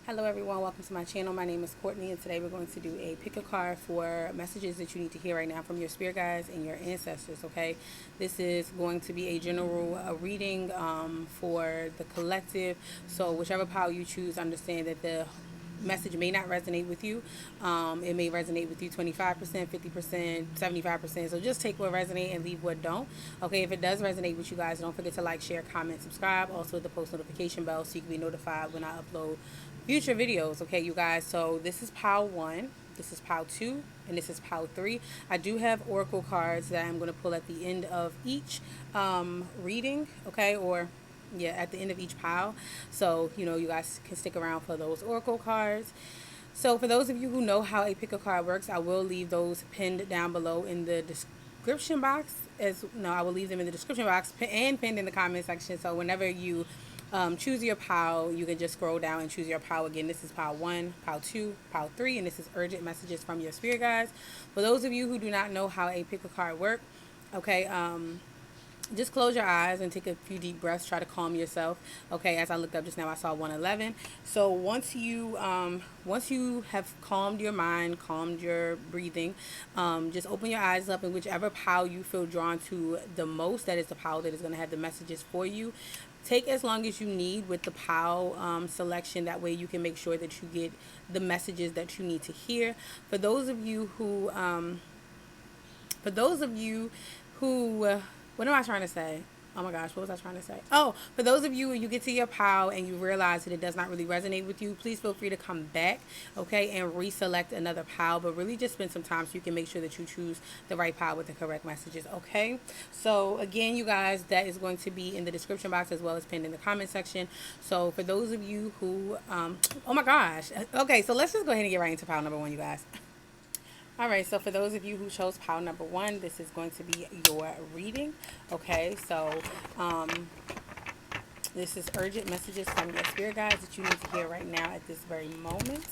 Hello everyone, welcome to my channel. My name is Courtney and today we're going to do a pick a card for messages that you need to hear right now from your spirit guides and your ancestors, okay? This is going to be a general reading for the collective. So whichever power you choose, understand that the message may not resonate with you. It may resonate with you 25%, 50%, 75%. So just take what resonates and leave what don't. Okay, if it does resonate with you guys, don't forget to like, share, comment, subscribe. Also hit the post notification bell so you can be notified when I upload future videos. Okay, you guys. So this is pile 1. This is pile 2. And this is pile 3. I do have oracle cards that I'm going to pull at the end of each reading. Okay, or yeah, at the end of each pile. So, you guys can stick around for those oracle cards. So for those of you who know how a pick a card works, I will leave those pinned down below in the description box. I will leave them in the description box and pinned in the comment section. So whenever you choose your pile, you can just scroll down and choose your pile. Again, this is pile 1, pile 2, pile 3, and this is urgent messages from your spirit guides. For those of you who do not know how a pick a card works, okay, just close your eyes and take a few deep breaths. Try to calm yourself. Okay, as I looked up just now, I saw 111. So once you have calmed your mind, calmed your breathing, just open your eyes up, and whichever pile you feel drawn to the most, that is the pile that is going to have the messages for you. Take as long as you need with the pile selection. That way you can make sure that you get the messages that you need to hear. For those of you who what am I trying to say? Oh my gosh, what was I trying to say? Oh, for those of you, when you get to your pile and you realize that it does not really resonate with you, please feel free to come back, okay, and reselect another pile. But really just spend some time so you can make sure that you choose the right pile with the correct messages, okay? So again, you guys, that is going to be in the description box as well as pinned in the comment section. So for those of you who, oh my gosh. Okay, so let's just go ahead and get right into pile number 1, you guys. All right, so for those of you who chose pile number 1, this is going to be your reading. Okay, so this is urgent messages from your spirit guides that you need to hear right now at this very moment.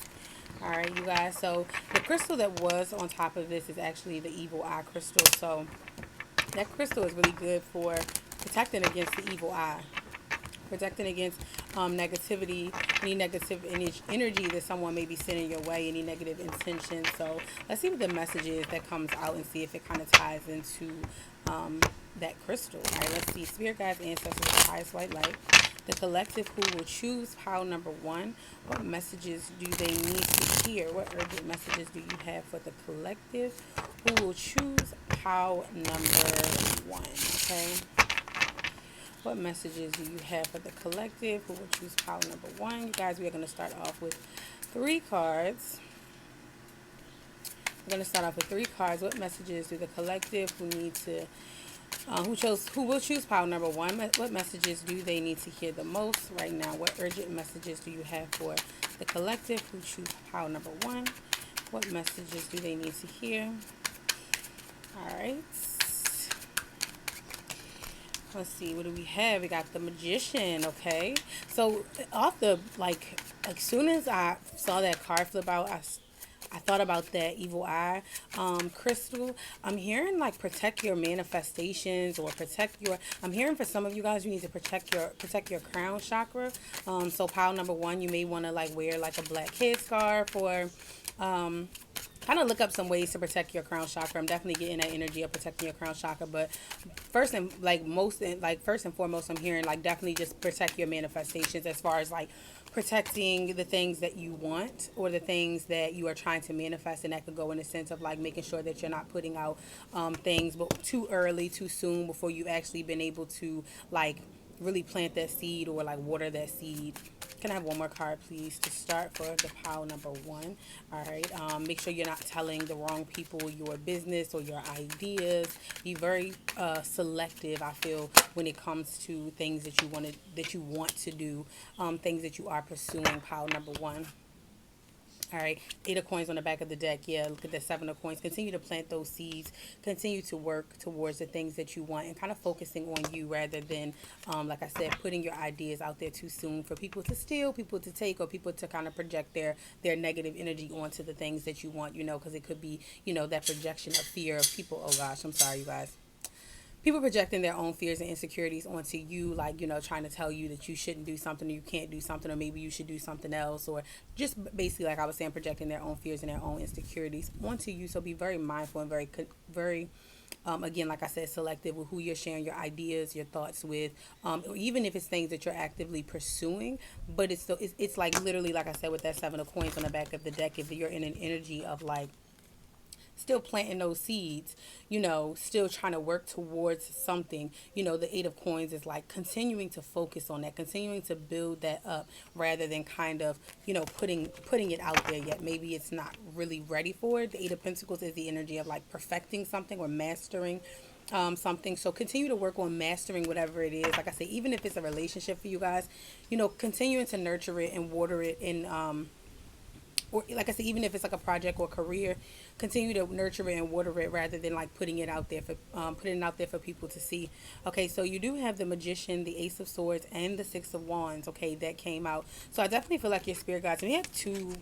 All right, you guys. So the crystal that was on top of this is actually the evil eye crystal. So that crystal is really good for protecting against the evil eye. Protecting against negativity, any negative energy that someone may be sending your way, any negative intentions. So let's see what the message is that comes out and see if it kind of ties into that crystal. All right, let's see. Spirit guides, ancestors, the highest white light. The collective who will choose pile number 1. What messages do they need to hear? What urgent messages do you have for the collective who will choose pile number 1? Okay. What messages do you have for the collective who will choose pile number 1? You guys, we are going to start off with 3 cards. We're going to start off with 3 cards. What messages do the collective who need to, who will choose pile number 1? What messages do they need to hear the most right now? What urgent messages do you have for the collective who choose pile number 1? What messages do they need to hear? All right. Let's see, what do we have? We got the Magician, okay? So off the, as soon as I saw that card flip out, I thought about that evil eye crystal. I'm hearing protect your manifestations or I'm hearing for some of you guys, you need to protect your crown chakra. So pile number 1, you may want to wear a black headscarf or kind of look up some ways to protect your crown chakra. I'm definitely getting that energy of protecting your crown chakra, but first and foremost, I'm hearing definitely just protect your manifestations as far as protecting the things that you want or the things that you are trying to manifest, and that could go in the sense of making sure that you're not putting out things but too early, too soon before you've actually been able to really plant that seed or water that seed. Can I have one more card, please, to start for the pile number 1? All right. Make sure you're not telling the wrong people your business or your ideas. Be very selective, I feel, when it comes to things that you want to do, things that you are pursuing. Pile number 1. All right, 8 of coins on the back of the deck. Yeah, look at the 7 of coins. Continue to plant those seeds. Continue to work towards the things that you want and kind of focusing on you rather than, like I said, putting your ideas out there too soon for people to steal, people to take, or people to kind of project their negative energy onto the things that you want, because it could be, that projection of fear of people. Oh, gosh, I'm sorry, you guys. people projecting their own fears and insecurities onto you, like, trying to tell you that you shouldn't do something, or you can't do something, or maybe you should do something else, or just basically, like I was saying, projecting their own fears and their own insecurities onto you. So be very mindful and very again, like I said, selective with who you're sharing your ideas, your thoughts with, or even if it's things that you're actively pursuing. But it's like literally, like I said, with that 7 of coins on the back of the deck, if you're in an energy of like still planting those seeds, still trying to work towards something. The 8 of coins is like continuing to focus on that, continuing to build that up, rather than kind of, putting it out there yet. Maybe it's not really ready for it. The 8 of pentacles is the energy of like perfecting something or mastering something. So continue to work on mastering whatever it is. Like I say, even if it's a relationship for you guys, continuing to nurture it and water it, and or like I said, even if it's like a project or career, continue to nurture it and water it, rather than like putting it out there for people to see. Okay, so you do have the Magician, the Ace of Swords, and the 6 of Wands. Okay, that came out. So I definitely feel like your spirit guides. And we have two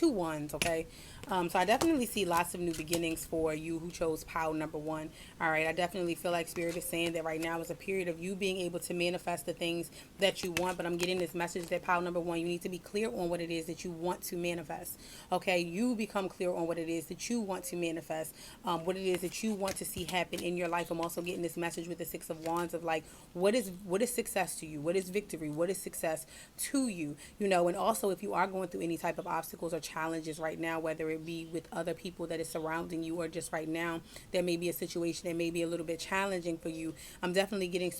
wands. Okay, so I definitely see lots of new beginnings for you who chose pile number 1. All right, I definitely feel like spirit is saying that right now is a period of you being able to manifest the things that you want. But I'm getting this message that pile number 1, you need to be clear on what it is that you want to manifest. Okay, you become clear on what it is that you want to manifest, what it is that you want to see happen in your life. I'm also getting this message with the 6 of Wands of like, what is success to you? What is victory? What is success to you? And also, if you are going through any type of obstacles or challenges right now, whether it be with other people that is surrounding you, or just right now there may be a situation that may be a little bit challenging for you, I'm definitely getting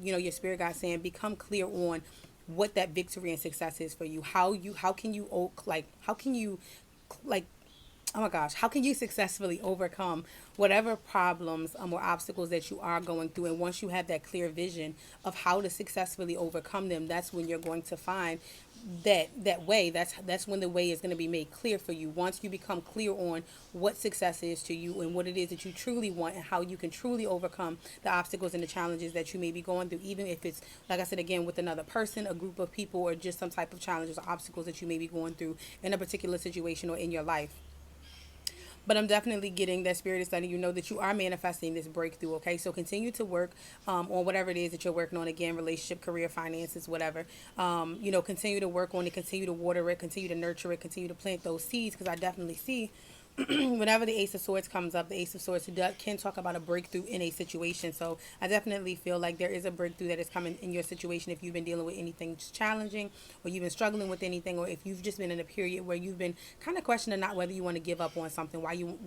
your spirit guide saying become clear on what that victory and success is for you. How can you oh my gosh, how can you successfully overcome whatever problems or obstacles that you are going through? And once you have that clear vision of how to successfully overcome them, that's when you're going to find that way. That's when the way is going to be made clear for you. Once you become clear on what success is to you and what it is that you truly want, and how you can truly overcome the obstacles and the challenges that you may be going through, even if it's, like I said, again, with another person, a group of people, or just some type of challenges or obstacles that you may be going through in a particular situation or in your life. But I'm definitely getting that spirit is letting you know that you are manifesting this breakthrough. Okay, so continue to work on whatever it is that you're working on. Again, relationship, career, finances, whatever. Continue to work on it, continue to water it, continue to nurture it, continue to plant those seeds, because I definitely see whenever the Ace of Swords comes up, the Ace of Swords can talk about a breakthrough in a situation. So I definitely feel like there is a breakthrough that is coming in your situation if you've been dealing with anything challenging, or you've been struggling with anything, or if you've just been in a period where you've been kind of questioning not whether you want to give up on something,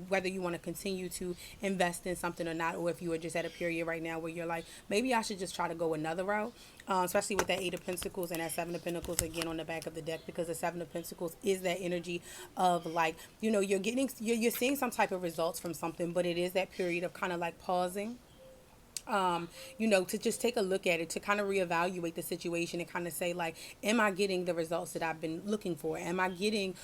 whether you want to continue to invest in something or not, or if you are just at a period right now where you're like, maybe I should just try to go another route. Especially with that 8 of Pentacles and that 7 of Pentacles again on the back of the deck, because the 7 of Pentacles is that energy of like, you're seeing some type of results from something, but it is that period of kind of like pausing, to just take a look at it, to kind of reevaluate the situation and kind of say like, am I getting the results that I've been looking for? Am I getting,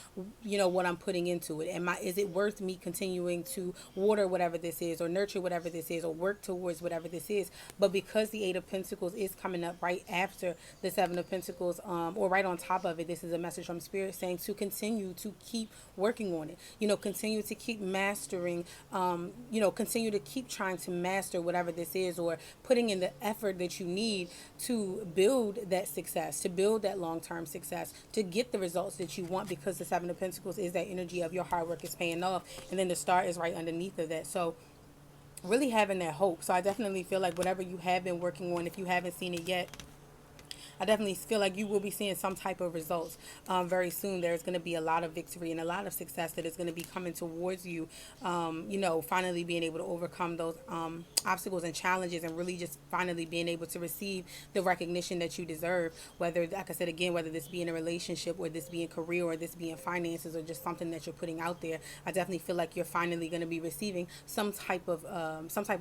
what I'm putting into it? Is it worth me continuing to water whatever this is, or nurture whatever this is, or work towards whatever this is? But because the 8 of Pentacles is coming up right after the 7 of Pentacles, or right on top of it, this is a message from Spirit saying to continue to keep working on it, continue to keep mastering, continue to keep trying to master whatever this is, or putting in the effort that you need to build that success, to build that long-term success, to get the results that you want, because the 7 of Pentacles is that energy of your hard work is paying off, and then the star is right underneath of that. So really having that hope. So I definitely feel like whatever you have been working on, if you haven't seen it yet, I definitely feel like you will be seeing some type of results very soon. There's going to be a lot of victory and a lot of success that is going to be coming towards you, finally being able to overcome those obstacles and challenges, and really just finally being able to receive the recognition that you deserve, whether, like I said again, whether this be in a relationship, or this be in career, or this be in finances, or just something that you're putting out there. I definitely feel like you're finally going to be receiving some type of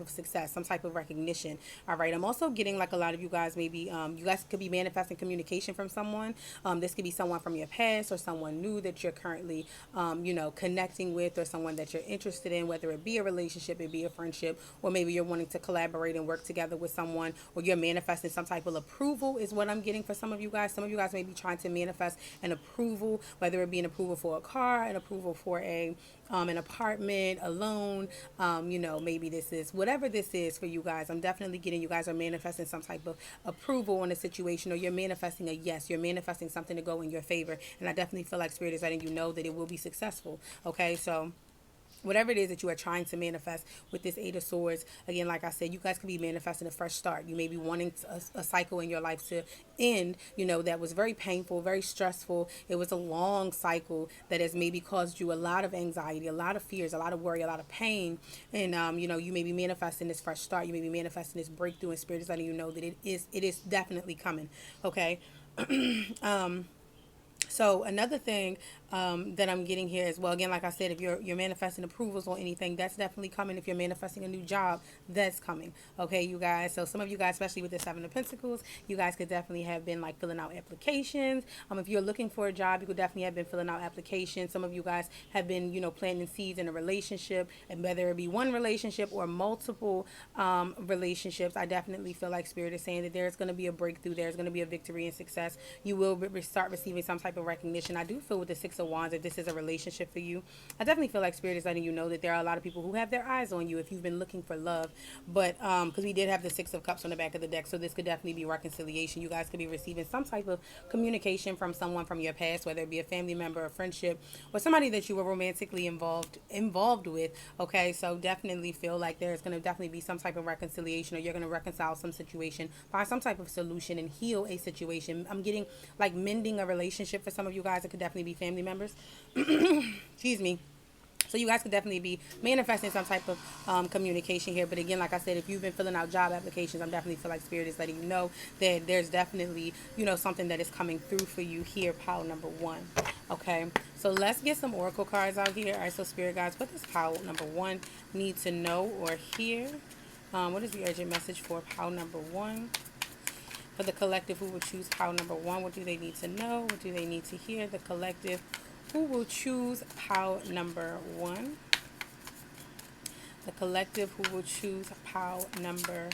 success, some type of recognition. All right, I'm also getting like a lot of you guys, maybe you guys could be manifesting communication from someone. This could be someone from your past or someone new that you're currently, connecting with, or someone that you're interested in, whether it be a relationship, it be a friendship, or maybe you're wanting to collaborate and work together with someone, or you're manifesting some type of approval is what I'm getting for some of you guys. Some of you guys may be trying to manifest an approval, whether it be an approval for a car, an approval for an apartment, a loan, maybe this is whatever this is for you guys. I'm definitely getting you guys are manifesting some type of approval on a situation, or you're manifesting a yes. You're manifesting something to go in your favor, and I definitely feel like Spirit is letting you know that it will be successful. Okay, so whatever it is that you are trying to manifest with this Eight of Swords, again, like I said, you guys could be manifesting a fresh start. You may be wanting a cycle in your life to end, that was very painful, very stressful. It was a long cycle that has maybe caused you a lot of anxiety, a lot of fears, a lot of worry, a lot of pain. And, you may be manifesting this fresh start. You may be manifesting this breakthrough, and Spirit is letting you know that it is definitely coming. Okay. So another thing that I'm getting here as well, again, like I said, if you're manifesting approvals on anything, that's definitely coming. If you're manifesting a new job, that's coming. Okay, you guys. So some of you guys, especially with the Seven of Pentacles, you guys could definitely have been like filling out applications. If you're looking for a job, you could definitely have been filling out applications. Some of you guys have been, planting seeds in a relationship, and whether it be one relationship or multiple relationships, I definitely feel like Spirit is saying that there's going to be a breakthrough. There's going to be a victory and success. You will start receiving some type of recognition. I do feel with the Six of Wands, if this is a relationship for you, I definitely feel like Spirit is letting you know that there are a lot of people who have their eyes on you if you've been looking for love. But because we did have the Six of Cups on the back of the deck, so this could definitely be reconciliation. You guys could be receiving some type of communication from someone from your past, whether it be a family member, a friendship, or somebody that you were romantically involved with. Okay, so definitely feel like there's going to definitely be some type of reconciliation, or you're going to reconcile some situation, find some type of solution, and heal a situation. I'm getting like mending a relationship for some of you guys. It could definitely be family members. Excuse me. So you guys could definitely be manifesting some type of communication here. But again, like I said, if you've been filling out job applications, I'm definitely feel like Spirit is letting you know that there's definitely, something that is coming through for you here, pile number one. Okay, so let's get some oracle cards out here. All right, so Spirit guides, what does pile number one need to know or hear? What is the urgent message for pile number one? For the collective who will choose pile number one, what do they need to know? What do they need to hear? The collective who will choose pile number one. The collective who will choose pile number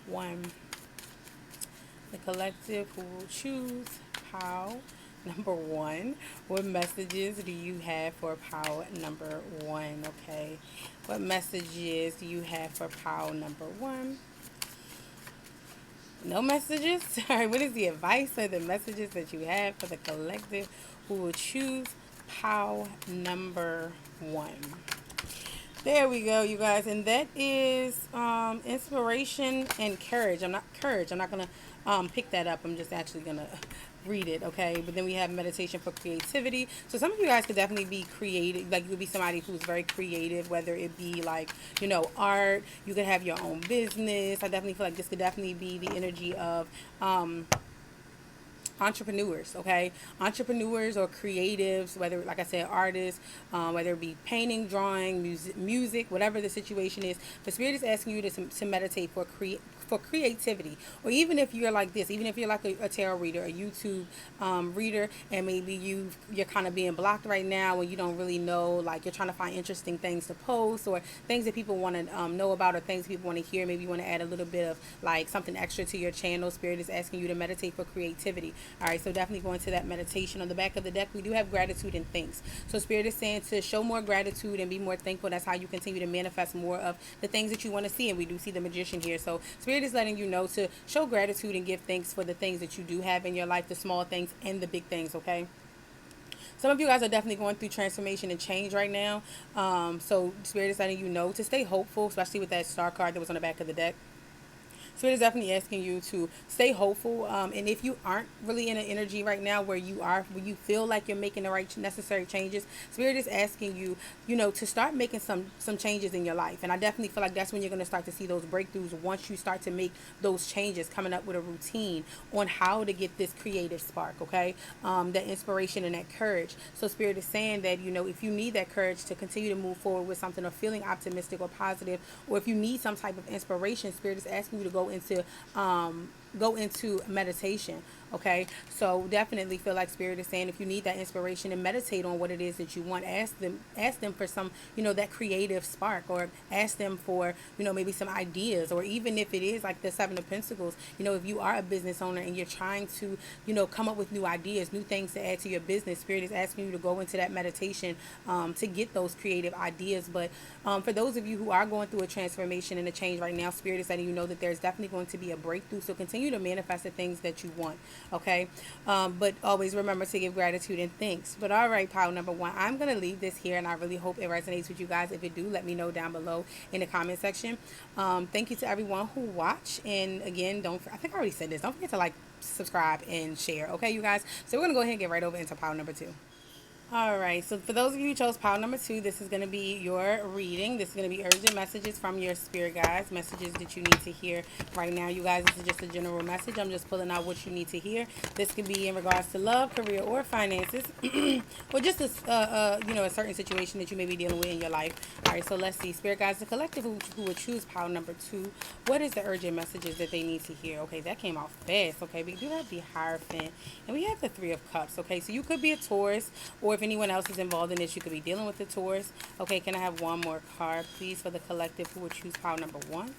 one. The collective who will choose pile number one. What messages do you have for pile number one? Okay. What messages do you have for pile number one? No messages? All right, what is the advice or the messages that you have for the collective who will choose pile number one? There we go, you guys. And that is inspiration and courage. I'm not going to pick that up. I'm just actually going to read it, okay? But then we have meditation for creativity. So some of you guys could definitely be creative. Like, you could be somebody who's very creative, whether it be like, art. You could have your own business. I definitely feel like this could definitely be the energy of entrepreneurs, okay? Entrepreneurs or creatives, whether, like I said, artists, whether it be painting, drawing, music, whatever the situation is. But Spirit is asking you to meditate for creativity. Or even if you're like this, even if you're like a tarot reader, a YouTube reader, and maybe you're kind of being blocked right now and you don't really know, like, you're trying to find interesting things to post, or things that people want to know about, or things people want to hear. Maybe you want to add a little bit of like something extra to your channel. Spirit is asking you to meditate for creativity. All right, so definitely go into that meditation. On the back of the deck, we do have gratitude and thanks. So Spirit is saying to show more gratitude and be more thankful. That's how you continue to manifest more of the things that you want to see. And we do see the Magician here. So Spirit is letting you know to show gratitude and give thanks for the things that you do have in your life, the small things and the big things, okay? Some of you guys are definitely going through transformation and change right now. So Spirit is letting you know to stay hopeful, especially with that star card that was on the back of the deck. Spirit is definitely asking you to stay hopeful. And if you aren't really in an energy right now where you feel like you're making the right necessary changes, Spirit is asking you, to start making some changes in your life. And I definitely feel like that's when you're going to start to see those breakthroughs, once you start to make those changes, coming up with a routine on how to get this creative spark, okay? That inspiration and that courage. So Spirit is saying that, if you need that courage to continue to move forward with something, or feeling optimistic or positive, or if you need some type of inspiration, Spirit is asking you to go into go into meditation. Okay, so definitely feel like Spirit is saying if you need that inspiration and meditate on what it is that you want, ask them for some, that creative spark, or ask them for, maybe some ideas, or even if it is like the Seven of Pentacles, if you are a business owner and you're trying to, come up with new ideas, new things to add to your business, Spirit is asking you to go into that meditation to get those creative ideas. But for those of you who are going through a transformation and a change right now, Spirit is letting you know that there's definitely going to be a breakthrough. So continue to manifest the things that you want. Okay, but always remember to give gratitude and thanks. But all right, pile number one, I'm going to leave this here, and I really hope it resonates with you guys. If it do, let me know down below in the comment section. Thank you to everyone who watched, and again, I think I already said this, don't forget to like, subscribe, and share. Okay, you guys, so we're going to go ahead and get right over into pile number two. All right, so for those of you who chose pile number two, this is going to be your reading. This is going to be urgent messages from your spirit guides, messages that you need to hear right now. You guys, this is just a general message. I'm just pulling out what you need to hear. This could be in regards to love, career, or finances, or just a certain situation that you may be dealing with in your life. All right, so let's see. Spirit guides, the collective who would choose pile number two, what is the urgent messages that they need to hear? Okay, that came out fast. Okay, we do have the Hierophant, and we have the Three of Cups. Okay, so you could be a Taurus, or if anyone else is involved in this, you could be dealing with the Taurus. Okay, can I have one more card, please, for the collective who would choose pile number one?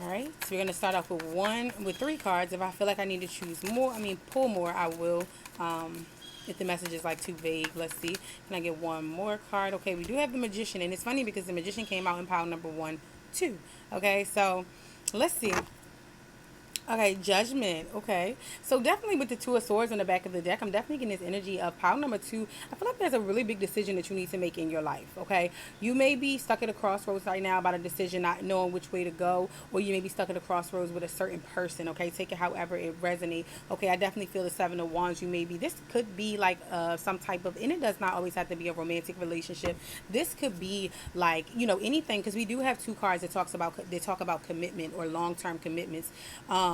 All right, so we're going to start off with three cards. If I feel like I need to choose more, pull more, I will. If the message is like too vague, let's see. Can I get one more card? Okay, we do have the Magician, and it's funny because the Magician came out in pile number one, too. Okay, so let's see. Okay, Judgment. Okay, so definitely with the Two of Swords on the back of the deck, I'm definitely getting this energy of pile number two. I feel like there's a really big decision that you need to make in your life. Okay, you may be stuck at a crossroads right now about a decision, not knowing which way to go, or you may be stuck at a crossroads with a certain person. Okay, take it however it resonates. Okay, I definitely feel the Seven of Wands. This could be like some type of, and it does not always have to be a romantic relationship. This could be like, anything, because we do have two cards that talk about commitment or long-term commitments.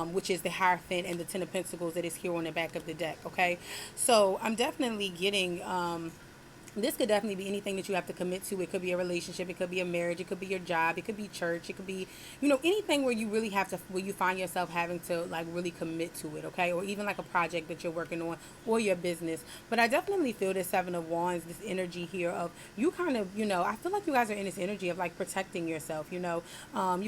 Which is the Hierophant and the Ten of Pentacles that is here on the back of the deck. Okay, so I'm definitely getting this could definitely be anything that you have to commit to. It could be a relationship, it could be a marriage, it could be your job, it could be church, it could be, anything where you really have to, where you find yourself having to like really commit to it, okay? Or even like a project that you're working on, or your business. But I definitely feel this Seven of Wands, this energy here of you kind of, I feel like you guys are in this energy of like protecting yourself, you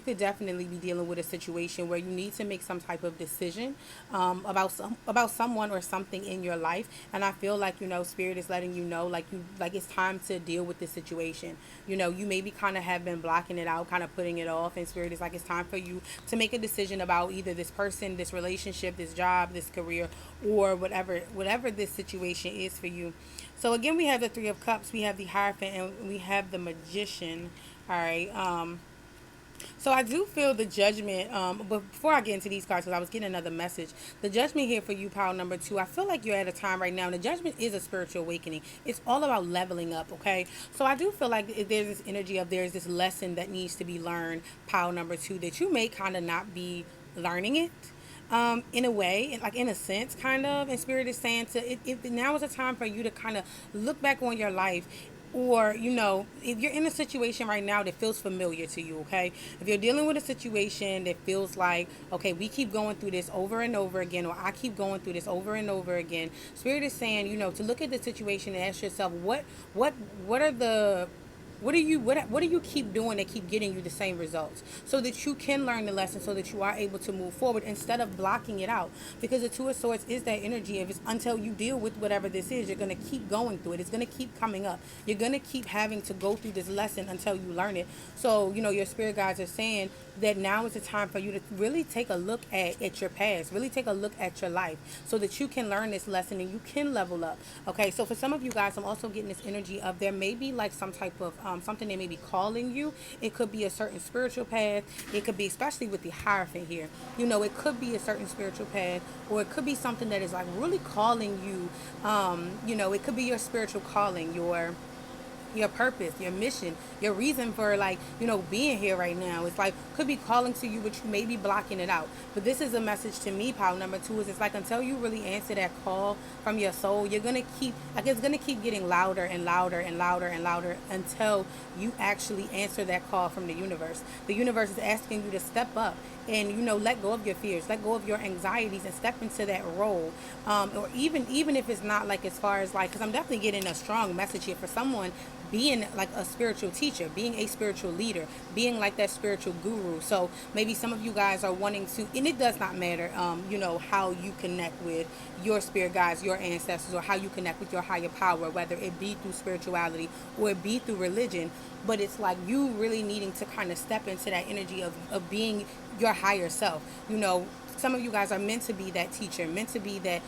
could definitely be dealing with a situation where you need to make some type of decision about someone or something in your life. And I feel like, Spirit is letting you know, like it's time to deal with this situation. You maybe kind of have been blocking it out, kind of putting it off, and Spirit is like it's time for you to make a decision about either this person, this relationship, this job, this career, or whatever this situation is for you. So again, we have the Three of Cups, we have the Hierophant, and we have the Magician. All right, so I do feel the Judgment, but before I get into these cards, because I was getting another message, the Judgment here for you, pile number two, I feel like you're at a time right now, and the Judgment is a spiritual awakening. It's all about leveling up, okay? So I do feel like there's this energy of there's this lesson that needs to be learned, pile number two, that you may kind of not be learning it. In a way, like in a sense, kind of, and Spirit is saying now is a time for you to kind of look back on your life. Or, if you're in a situation right now that feels familiar to you, okay? If you're dealing with a situation that feels like, okay, we keep going through this over and over again, or I keep going through this over and over again, Spirit is saying, to look at the situation and ask yourself, what do you keep doing that keep getting you the same results, so that you can learn the lesson, so that you are able to move forward instead of blocking it out? Because the Two of Swords is that energy of, it's until you deal with whatever this is, you're going to keep going through it. It's going to keep coming up. You're going to keep having to go through this lesson until you learn it. So, your spirit guides are saying that now is the time for you to really take a look at your past, really take a look at your life, so that you can learn this lesson and you can level up. Okay, so for some of you guys, I'm also getting this energy of there may be like some type of something that may be calling you. It could be a certain spiritual path. It could be, especially with the Hierophant here, it could be a certain spiritual path, or it could be something that is like really calling you. It could be your spiritual calling, your your purpose, your mission, your reason for, like, being here right now. It's like could be calling to you, but you may be blocking it out. But this is a message to me, pile number two, is it's like until you really answer that call from your soul, you're gonna keep, like, it's gonna keep getting louder and louder and louder and louder until you actually answer that call from the universe. The universe is asking you to step up and let go of your fears, let go of your anxieties, and step into that role. Or even if it's not like as far as like, because I'm definitely getting a strong message here for someone being like a spiritual teacher, being a spiritual leader, being like that spiritual guru. So maybe some of you guys are wanting to, and it does not matter, how you connect with your spirit guides, your ancestors, or how you connect with your higher power, whether it be through spirituality or it be through religion. But it's like you really needing to kind of step into that energy of being your higher self. Some of you guys are meant to be that teacher, meant to be that,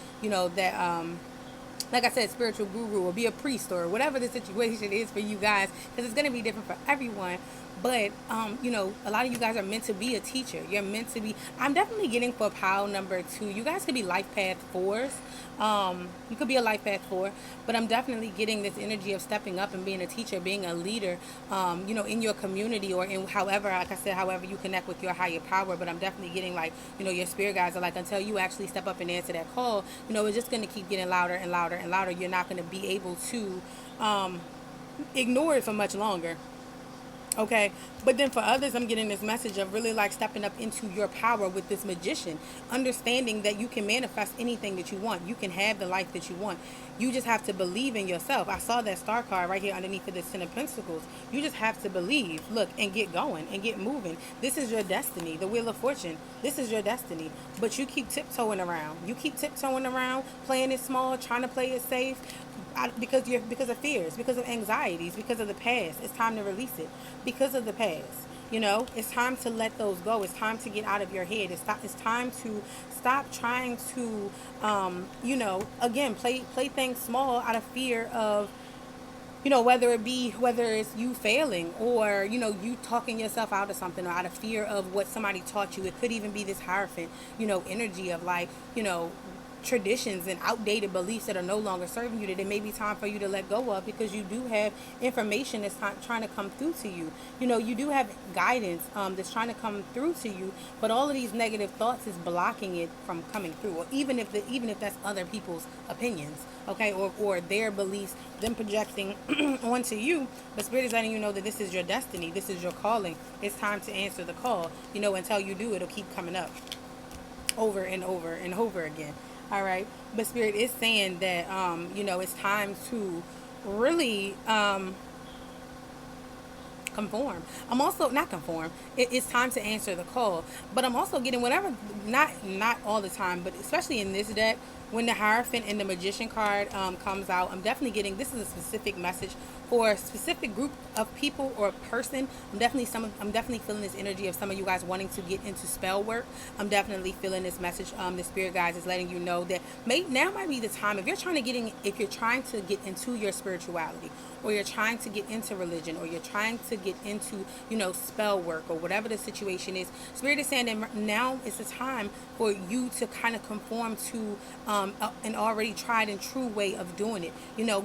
like I said, spiritual guru, or be a priest, or whatever the situation is for you guys, because it's going to be different for everyone. But, a lot of you guys are meant to be a teacher. You're meant to be, I'm definitely getting for pile number two. You guys could be life path fours. You could be a life path four, but I'm definitely getting this energy of stepping up and being a teacher, being a leader, in your community, or in however, like I said, however you connect with your higher power. But I'm definitely getting like, your spirit guides are like, until you actually step up and answer that call, it's just going to keep getting louder and louder and louder. You're not going to be able to ignore it for much longer. Okay, but then for others, I'm getting this message of really like stepping up into your power with this magician, understanding that you can manifest anything that you want. You can have the life that you want. You just have to believe in yourself. I saw that star card right here underneath of the Ten of Pentacles. You just have to believe, look, and get going and get moving. This is your destiny, the Wheel of Fortune. This is your destiny, but you keep tiptoeing around. You keep tiptoeing around, playing it small, trying to play it safe. Because of fears, because of anxieties, because of the past. It's time to release it. Because of the past, it's time to let those go. It's time to get out of your head. It's time to stop trying to, again, play things small out of fear of, whether it's you failing, or, you talking yourself out of something, or out of fear of what somebody taught you. It could even be this Hierophant, energy of like, traditions and outdated beliefs that are no longer serving you, that it may be time for you to let go of, because you do have information that's trying to come through to you. You do have guidance that's trying to come through to you, but all of these negative thoughts is blocking it from coming through. Or even if that's other people's opinions, okay, or their beliefs, them projecting onto you. But Spirit is letting you know that this is your destiny, this is your calling. It's time to answer the call. Until you do, it'll keep coming up over and over and over again. All right, but Spirit is saying that it's time to really conform. I'm also not conform. It's time to answer the call. But I'm also getting whatever, not all the time, but especially in this deck, when the Hierophant and the Magician card comes out, I'm definitely getting, this is a specific message for a specific group of people or a person. I'm definitely feeling this energy of some of you guys wanting to get into spell work. I'm definitely feeling this message. The Spirit guides is letting you know that now might be the time, if you're trying to get into your spirituality, or you're trying to get into religion, or you're trying to get into, spell work, or whatever the situation is. Spirit is saying that now is the time for you to kind of conform to an already tried and true way of doing it.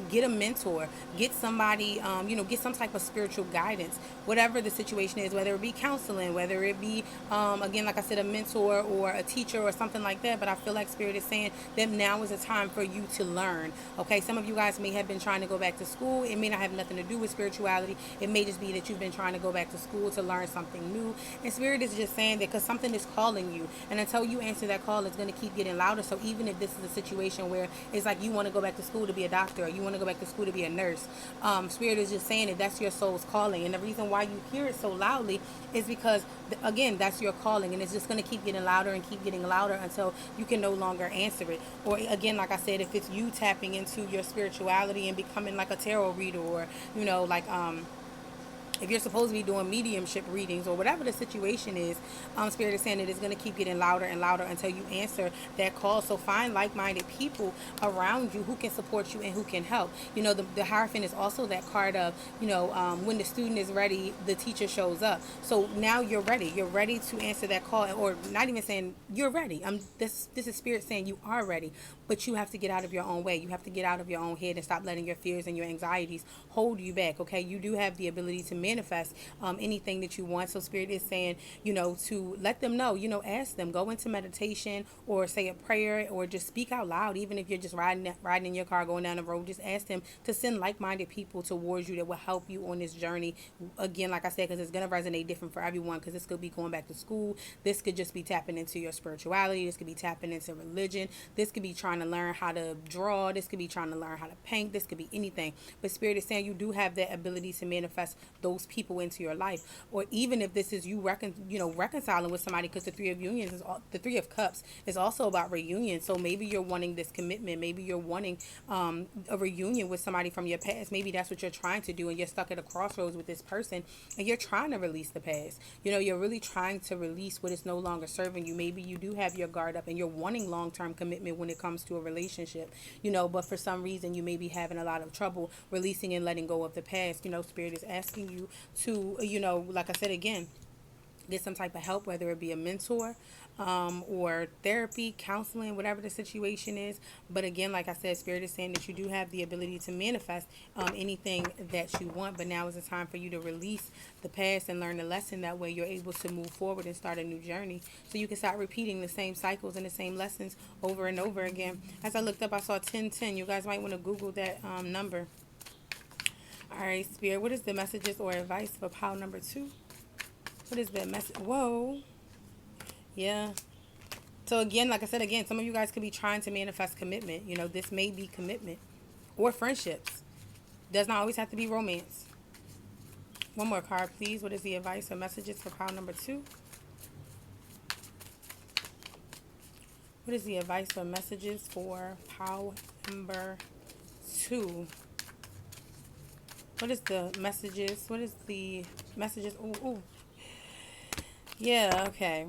Get a mentor, get somebody, get some type of spiritual guidance, whatever the situation is, whether it be counseling, whether it be, again, like I said, a mentor or a teacher or something like that. But I feel like Spirit is saying that now is a time for you to learn. Okay, some of you guys may have been trying to go back to school. It may not have nothing to do with spirituality. It may just be that you've been trying to go back to school to learn something new. And Spirit is just saying that because something is calling you, and until you answer that call, it's going to keep getting louder. So even if this is a situation where it's like you want to go back to school to be a doctor, or you want to go back to school to be a nurse, Spirit is just saying that that's your soul's calling. And the reason why you hear it so loudly is because, again, that's your calling, and it's just going to keep getting louder and keep getting louder until you can no longer answer it. Or again, like I said, if it's you tapping into your spirituality and becoming like a tarot reader, or if you're supposed to be doing mediumship readings or whatever the situation is, Spirit is saying that it's going to keep getting louder and louder until you answer that call. So find like-minded people around you who can support you and who can help. The Hierophant is also that card of, when the student is ready, the teacher shows up. So now you're ready. You're ready to answer that call, or not even saying you're ready. This is Spirit saying you are ready, but you have to get out of your own way. You have to get out of your own head and stop letting your fears and your anxieties hold you back. Okay, you do have the ability to manifest anything that you want. So Spirit is saying, to let them know, ask them, go into meditation or say a prayer or just speak out loud. Even if you're just riding in your car, going down the road, just ask them to send like-minded people towards you that will help you on this journey. Again, like I said, because it's going to resonate different for everyone, because this could be going back to school. This could just be tapping into your spirituality. This could be tapping into religion. This could be trying to learn how to draw. This could be trying to learn how to paint. This could be anything. But Spirit is saying you do have that ability to manifest those people into your life. Or even if this is you reconciling with somebody, because the the Three of Cups is also about reunion. So maybe you're wanting this commitment. Maybe you're wanting a reunion with somebody from your past. Maybe that's what you're trying to do, and you're stuck at a crossroads with this person, and you're trying to release the past. You're really trying to release what is no longer serving you. Maybe you do have your guard up, and you're wanting long-term commitment when it comes to a relationship. But for some reason you may be having a lot of trouble releasing and letting go of the past. Spirit is asking you to, like I said again, get some type of help, whether it be a mentor or therapy, counseling, whatever the situation is. But again, like I said, Spirit is saying that you do have the ability to manifest anything that you want. But now is the time for you to release the past and learn the lesson. That way you're able to move forward and start a new journey. So you can start repeating the same cycles and the same lessons over and over again. As I looked up, I saw 1010. You guys might want to Google that number. All right, Spirit, what is the messages or advice for pile number 2? What is that message? Whoa. Yeah. So again, like I said, some of you guys could be trying to manifest commitment. This may be commitment or friendships. Does not always have to be romance. One more card, please. What is the advice or messages for pile number 2? What is the advice or messages for pile number 2? What is the messages? What is the messages? Ooh. Yeah, okay.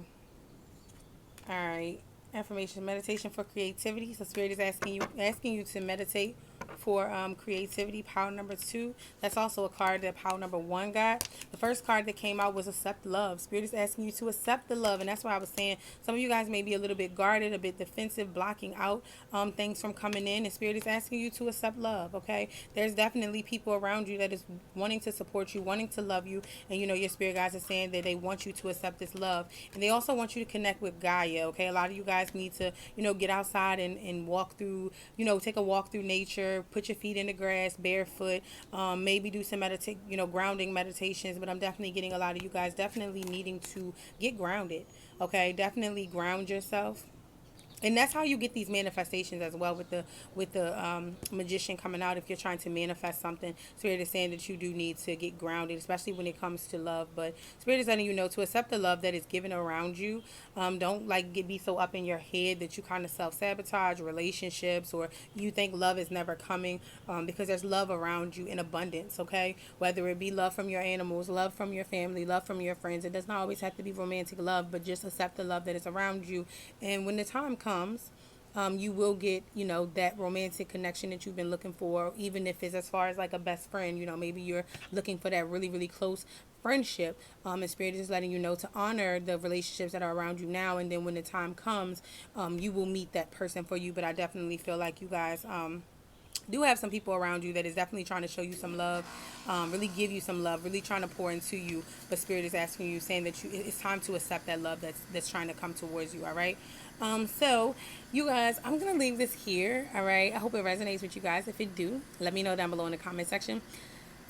All right. Affirmation, meditation for creativity. So Spirit is asking you to meditate for creativity, pile number 2. That's also a card that pile number 1 got. The first card that came out was accept love. Spirit is asking you to accept the love, and that's why I was saying some of you guys may be a little bit guarded, a bit defensive, blocking out things from coming in, and Spirit is asking you to accept love. Okay, there's definitely people around you that is wanting to support you, wanting to love you, and your spirit guides are saying that they want you to accept this love, and they also want you to connect with Gaia. Okay, a lot of you guys need to get outside and walk through, take a walk through nature. Put your feet in the grass, barefoot. Maybe do some grounding meditations. But I'm definitely getting a lot of you guys definitely needing to get grounded. Okay, definitely ground yourself. And that's how you get these manifestations as well with the magician coming out. If you're trying to manifest something, Spirit is saying that you do need to get grounded, especially when it comes to love. But Spirit is letting you know to accept the love that is given around you. Don't be so up in your head that you kind of self-sabotage relationships, or you think love is never coming, because there's love around you in abundance. Okay, whether it be love from your animals, love from your family, love from your friends. It does not always have to be romantic love, but just accept the love that is around you. And when the time comes, you will get, that romantic connection that you've been looking for, even if it's as far as like a best friend. Maybe you're looking for that really, really close friendship. And Spirit is letting you know to honor the relationships that are around you now, and then when the time comes, you will meet that person for you. But I definitely feel like you guys do have some people around you that is definitely trying to show you some love, really give you some love, really trying to pour into you. But Spirit is asking you, saying that it's time to accept that love that's trying to come towards you. All right. So you guys, I'm gonna leave this here. All right. I hope it resonates with you guys. If it do, let me know down below in the comment section.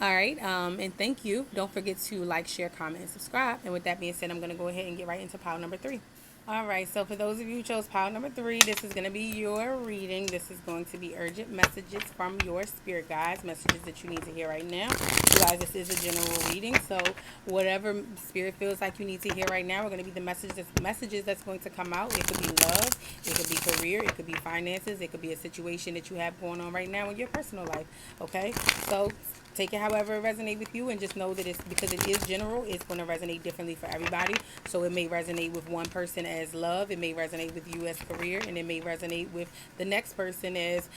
All right. And thank you. Don't forget to like, share, comment, and subscribe. And with that being said, I'm gonna go ahead and get right into pile number 3. All right, so for those of you who chose pile number 3, this is going to be your reading. This is going to be urgent messages from your spirit guides, messages that you need to hear right now. You guys, this is a general reading, so whatever spirit feels like you need to hear right now are going to be the messages that's going to come out. It could be love, it could be career, it could be finances, it could be a situation that you have going on right now in your personal life, okay? So take it however it resonates with you, and just know that it's because it is general, it's going to resonate differently for everybody. So it may resonate with one person as love, it may resonate with you as career, and it may resonate with the next person as,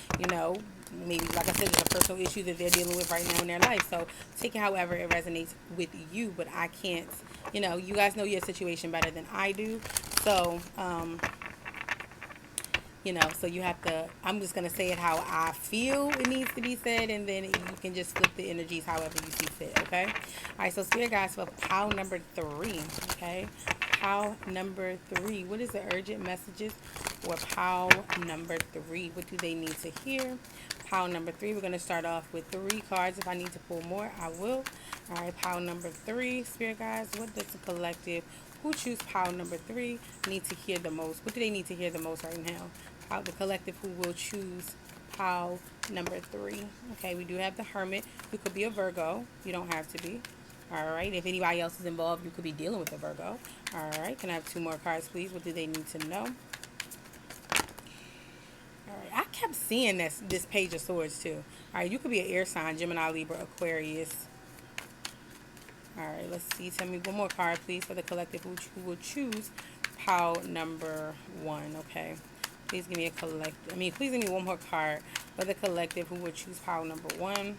maybe, like I said, there's a personal issue that they're dealing with right now in their life. So take it however it resonates with you, but I can't, you guys know your situation better than I do. So, so you have to, I'm just going to say it how I feel it needs to be said, and then you can just flip the energies however you see fit, okay? All right, so Spirit Guides for pile number 3, okay? Pile number 3. What is the urgent messages for pile number 3? What do they need to hear? Pile number 3, we're going to start off with 3 cards. If I need to pull more, I will. All right, pile number 3, Spirit Guides, what does the collective who choose pile number 3 need to hear the most? What do they need to hear the most right now? The collective who will choose pile number 3. Okay, we do have the Hermit. You could be a Virgo. You don't have to be. All right. If anybody else is involved, you could be dealing with a Virgo. All right. Can I have 2 more cards, please? What do they need to know? All right. I kept seeing this Page of Swords, too. All right. You could be an air sign, Gemini, Libra, Aquarius. All right. Let's see. Tell me one more card, please, for the collective who will choose pile number 1. Okay. Please give me please give me one more card for the collective who would choose pile number 1.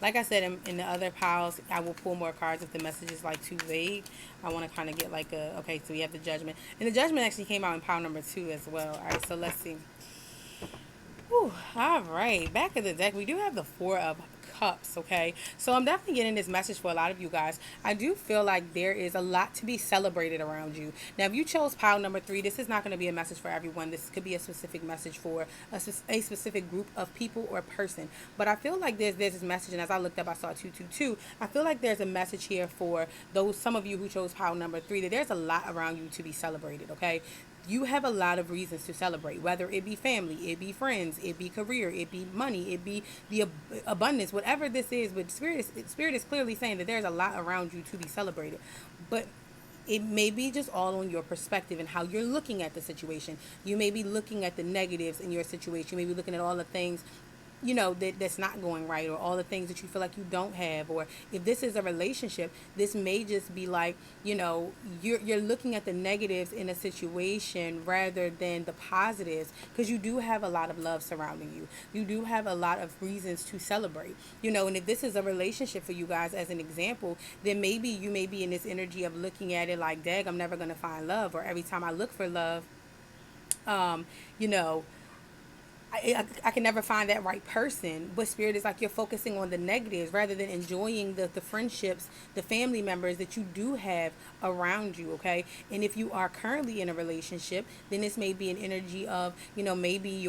Like I said, in the other piles, I will pull more cards if the message is like too vague. I want to kind of get like okay, so we have the Judgment. And the Judgment actually came out in pile number 2 as well. All right, so let's see. Whew, all right, back of the deck, we do have the 4 of Cups, okay? So I'm definitely getting this message for a lot of you guys. I do feel like there is a lot to be celebrated around you. Now, if you chose pile number 3, this is not going to be a message for everyone. This could be a specific message for a specific group of people or person. But I feel like there's this message, and as I looked up, I saw 222. I feel like there's a message here for some of you who chose pile number 3, that there's a lot around you to be celebrated, okay? You have a lot of reasons to celebrate, whether it be family, it be friends, it be career, it be money, it be the abundance, whatever this is. But Spirit is clearly saying that there's a lot around you to be celebrated. But it may be just all on your perspective and how you're looking at the situation. You may be looking at the negatives in your situation. You may be looking at all the things that's not going right, or all the things that you feel like you don't have. Or if this is a relationship, this may just be like, you're looking at the negatives in a situation rather than the positives, because you do have a lot of love surrounding you. You do have a lot of reasons to celebrate, and if this is a relationship for you guys, as an example, then maybe you may be in this energy of looking at it like, dang, I'm never going to find love, or every time I look for love, I can never find that right person. But Spirit is like, you're focusing on the negatives rather than enjoying the friendships, the family members that you do have around you, okay? And if you are currently in a relationship, then this may be an energy of, maybe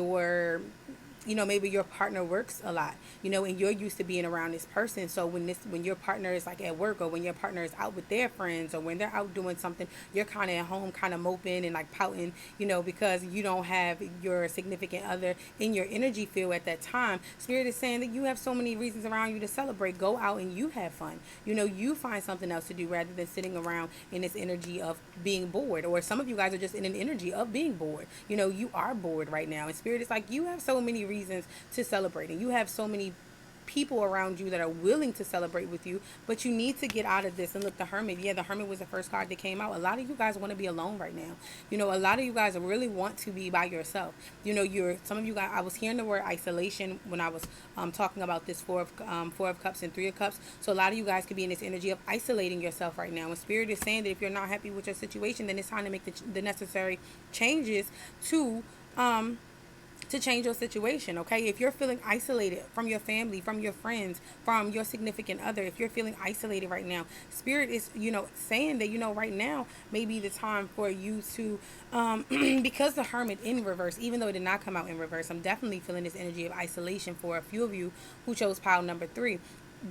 maybe your partner works a lot, and you're used to being around this person. So when your partner is like at work, or when your partner is out with their friends, or when they're out doing something, you're kind of at home, kind of moping and like pouting, because you don't have your significant other in your energy field at that time. Spirit is saying that you have so many reasons around you to celebrate. Go out and you have fun. You find something else to do rather than sitting around in this energy of being bored. Or some of you guys are just in an energy of being bored. You are bored right now. And Spirit is like, you have so many reasons to celebrate, and you have so many people around you that are willing to celebrate with you, but you need to get out of this. And look, the Hermit, the Hermit was the first card that came out. A lot of you guys want to be alone right now. A lot of you guys really want to be by yourself. Some of you guys, I was hearing the word isolation when I was talking about this four of Cups and 3 of Cups. So a lot of you guys could be in this energy of isolating yourself right now. And Spirit is saying that if you're not happy with your situation, then it's time to make the necessary changes to change your situation, okay? If you're feeling isolated from your family, from your friends, from your significant other, if you're feeling isolated right now, Spirit is, saying that, right now may be the time for you to, because the Hermit in reverse, even though it did not come out in reverse, I'm definitely feeling this energy of isolation for a few of you who chose pile number 3.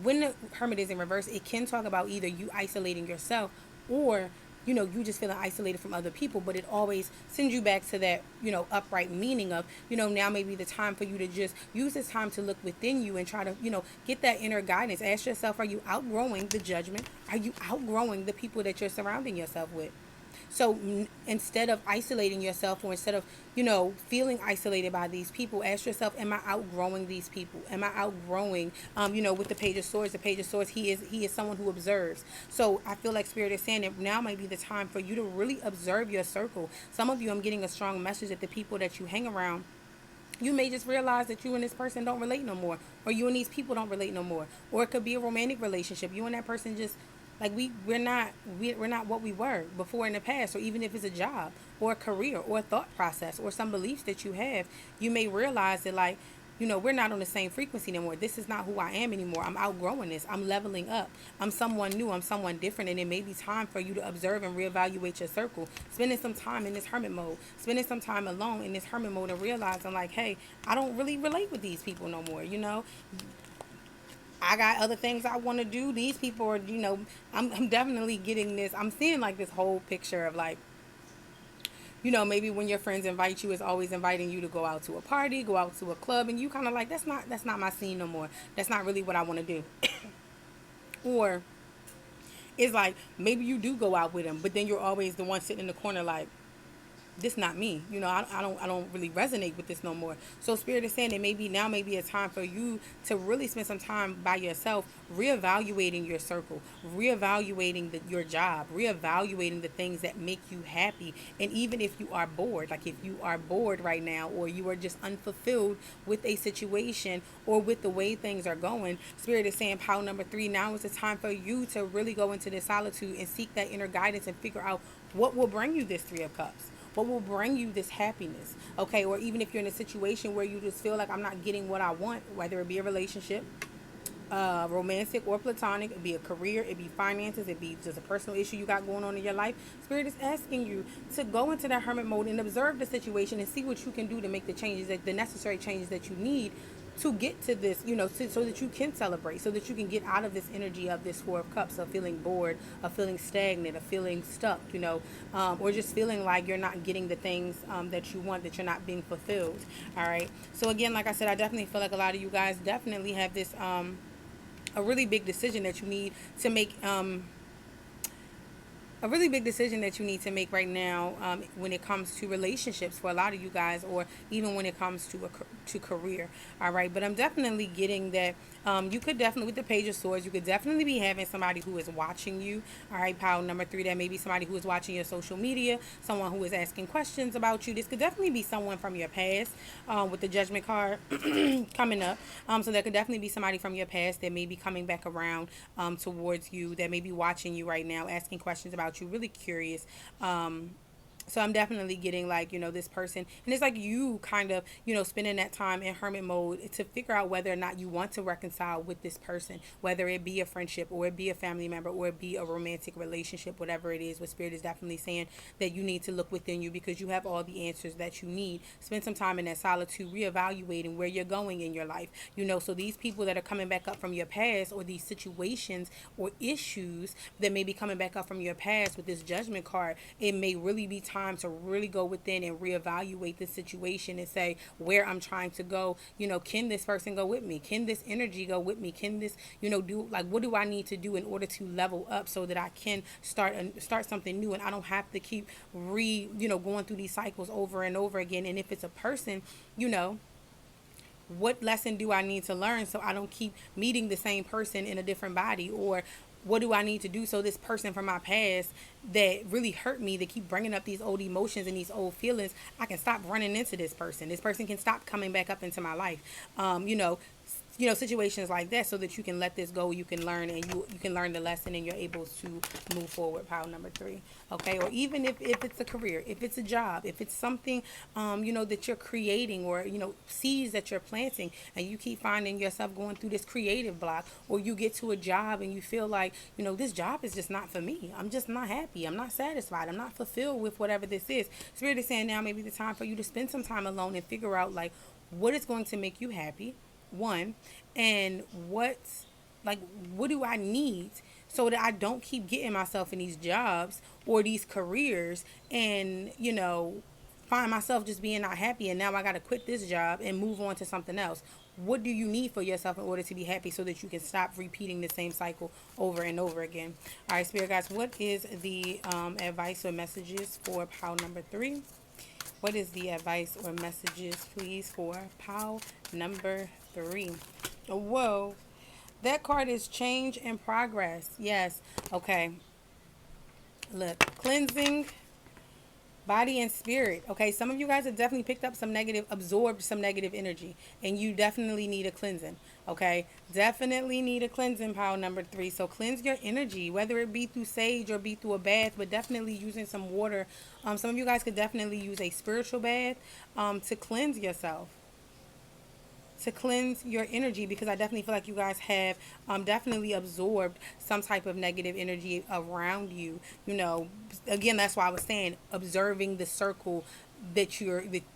When the Hermit is in reverse, it can talk about either you isolating yourself, or you just feeling isolated from other people, but it always sends you back to that, upright meaning of, now may be the time for you to just use this time to look within you and try to, get that inner guidance. Ask yourself, are you outgrowing the Judgment? Are you outgrowing the people that you're surrounding yourself with? So instead of isolating yourself, or instead of, feeling isolated by these people, ask yourself, am I outgrowing these people? Am I outgrowing, with the Page of Swords, he is someone who observes. So I feel like Spirit is saying that now might be the time for you to really observe your circle. Some of you, I'm getting a strong message that the people that you hang around, you may just realize that you and this person don't relate no more, or you and these people don't relate no more, or it could be a romantic relationship. You and that person just, like, we're not what we were before in the past. Or even if it's a job or a career or a thought process or some beliefs that you have, you may realize that, like, we're not on the same frequency anymore. This is not who I am anymore. I'm outgrowing this. I'm leveling up. I'm someone new. I'm someone different. And it may be time for you to observe and reevaluate your circle. Spending some time in this hermit mode. Spending some time alone in this hermit mode and realizing, like, hey, I don't really relate with these people no more. I got other things I want to do. These people are, I'm definitely getting this. I'm seeing, like, this whole picture of, like, maybe when your friends invite you, it's always inviting you to go out to a party, go out to a club, and you kind of like, that's not my scene no more. That's not really what I want to do. Or it's like, maybe you do go out with them, but then you're always the one sitting in the corner, like, this not me. I don't really resonate with this no more. So Spirit is saying that maybe now may be a time for you to really spend some time by yourself, reevaluating your circle, reevaluating your job, reevaluating the things that make you happy. And even if you are bored, like if you are bored right now, or you are just unfulfilled with a situation or with the way things are going, Spirit is saying, pile number 3, now is the time for you to really go into this solitude and seek that inner guidance and figure out what will bring you this 3 of Cups. What will bring you this happiness? Okay, or even if you're in a situation where you just feel like, I'm not getting what I want, whether it be a relationship, romantic or platonic, it be a career, it be finances, it be just a personal issue you got going on in your life. Spirit is asking you to go into that hermit mode and observe the situation and see what you can do to make the changes, the necessary changes that you need to get to this, so that you can celebrate, so that you can get out of this energy of this 4 of Cups, of feeling bored, of feeling stagnant, of feeling stuck, or just feeling like you're not getting the things that you want, that you're not being fulfilled. All right. So again, like I said, I definitely feel like a lot of you guys definitely have this a really big decision that you need to make. A really big decision that you need to make right now, when it comes to relationships for a lot of you guys, or even when it comes to career. All right, but I'm definitely getting that you could definitely, with the Page of Swords, you could definitely be having somebody who is watching you. All right, pile number 3, that may be somebody who is watching your social media, someone who is asking questions about you. This could definitely be someone from your past, with the Judgment card coming up. So there could definitely be somebody from your past that may be coming back around towards you, that may be watching you right now, asking questions about you, really curious. So I'm definitely getting, like, this person, and it's like you kind of, spending that time in hermit mode to figure out whether or not you want to reconcile with this person, whether it be a friendship, or it be a family member, or it be a romantic relationship, whatever it is. What Spirit is definitely saying, that you need to look within you, because you have all the answers that you need. Spend some time in that solitude, reevaluating where you're going in your life. So these people that are coming back up from your past, or these situations or issues that may be coming back up from your past with this Judgment card, it may really be time to really go within and reevaluate the situation and say, where I'm trying to go, can this person go with me? Can this energy go with me? Can this, do, like, what do I need to do in order to level up so that I can start something new, and I don't have to keep going through these cycles over and over again. And if it's a person, what lesson do I need to learn so I don't keep meeting the same person in a different body? Or what do I need to do so this person from my past that really hurt me, that keep bringing up these old emotions and these old feelings, I can stop running into this person. This person can stop coming back up into my life. Situations like that, so that you can let this go, you can learn, and you can learn the lesson, and you're able to move forward. Pile number 3. Okay, or even if it's a career, if it's a job, if it's something that you're creating, or seeds that you're planting, and you keep finding yourself going through this creative block, or you get to a job and you feel like this job is just not for me, I'm just not happy, I'm not satisfied, I'm not fulfilled with whatever this is. Spirit is saying now may be the time for you to spend some time alone and figure out, like, what is going to make you happy, one, and what do I need so that I don't keep getting myself in these jobs or these careers and find myself just being not happy, and now I got to quit this job and move on to something else. what do you need for yourself in order to be happy so that you can stop repeating the same cycle over and over again. All right, Spirit guys, what is the advice or messages for pile number 3? What is the advice or messages, please, for pile number 3? Oh, whoa. That card is change and progress. Yes. Okay. Look, cleansing body and spirit. Okay, some of you guys have definitely picked up some negative, absorbed some negative energy, and you definitely need a cleansing. Okay, definitely need a cleansing, pile number 3. So cleanse your energy, whether it be through sage or be through a bath, but definitely using some water. Some of you guys could definitely use a spiritual bath to cleanse yourself, to cleanse your energy, because I definitely feel like you guys have definitely absorbed some type of negative energy around you. You know, again, that's why I was saying observing the circle that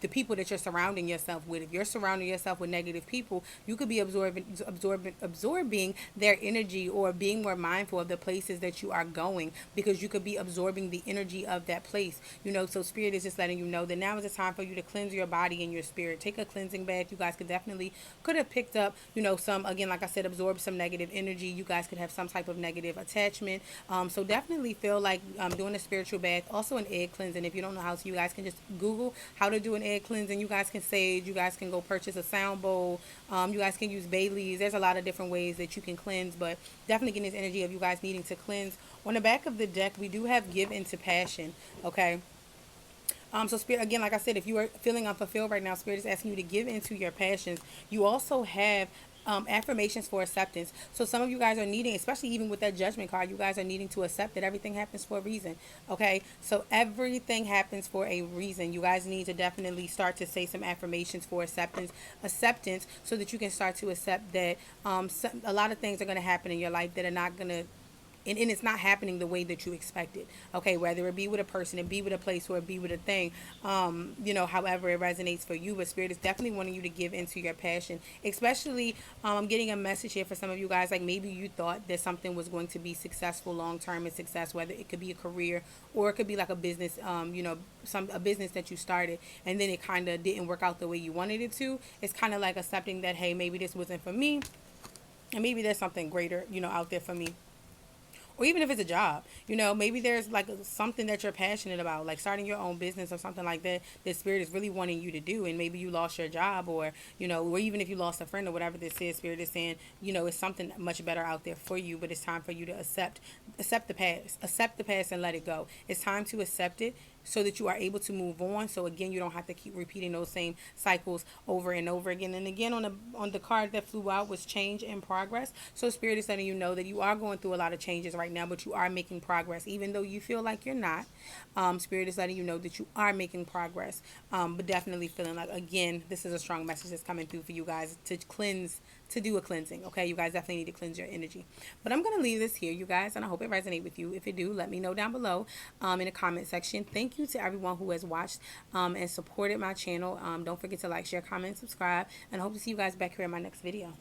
the people that you're surrounding yourself with. If you're surrounding yourself with negative people, you could be absorbing their energy, or being more mindful of the places that you are going, because you could be absorbing the energy of that place. You know, so spirit is just letting you know that now is the time for you to cleanse your body and your spirit. Take a cleansing bath. You guys could have picked up, you know, some, again, like I said, absorb some negative energy. You guys could have some type of negative attachment. So definitely feel like doing a spiritual bath. Also an egg cleansing. If you don't know how to, you guys can just Google how to do an egg cleansing. You guys can sage. You guys can go purchase a sound bowl. You guys can use bay leaves. There's a lot of different ways that you can cleanse, but definitely getting this energy of you guys needing to cleanse. On the back of the deck, we do have give into passion. Okay. So spirit, again, like I said, if you are feeling unfulfilled right now, spirit is asking you to give into your passions. You also have affirmations for acceptance. So some of you guys are needing, especially even with that judgment card, you guys are needing to accept that everything happens for a reason. Okay, so everything happens for a reason. You guys need to definitely start to say some affirmations for acceptance, so that you can start to accept that a lot of things are going to happen in your life that are not going to, and it's not happening the way that you expected. Okay, whether it be with a person, it be with a place, or it be with a thing, you know, however it resonates for you. But spirit is definitely wanting you to give into your passion. Especially, I'm getting a message here for some of you guys, like maybe you thought that something was going to be successful long term in success, whether it could be a career or it could be like a business, you know, a business that you started, and then it kind of didn't work out the way you wanted it to. It's kind of like accepting that, hey, maybe this wasn't for me, and maybe there's something greater, you know, out there for me. Or even if it's a job, you know, maybe there's like something that you're passionate about, like starting your own business or something like that, that spirit is really wanting you to do. And maybe you lost your job, or, you know, or even if you lost a friend or whatever this is, spirit is saying, you know, it's something much better out there for you, but it's time for you to accept the past and let it go. It's time to accept it, so that you are able to move on. So again, you don't have to keep repeating those same cycles over and over again. And again, on the card that flew out was change and progress. So spirit is letting you know that you are going through a lot of changes right now, but you are making progress, even though you feel like you're not. Spirit is letting you know that you are making progress, but definitely feeling like, again, this is a strong message that's coming through for you guys to cleanse, to do a cleansing. Okay, you guys definitely need to cleanse your energy. But I'm going to leave this here, you guys, and I hope it resonates with you. If it do, let me know down below in the comment section. Thank you to everyone who has watched and supported my channel. Don't forget to like, share, comment, subscribe, and I hope to see you guys back here in my next video.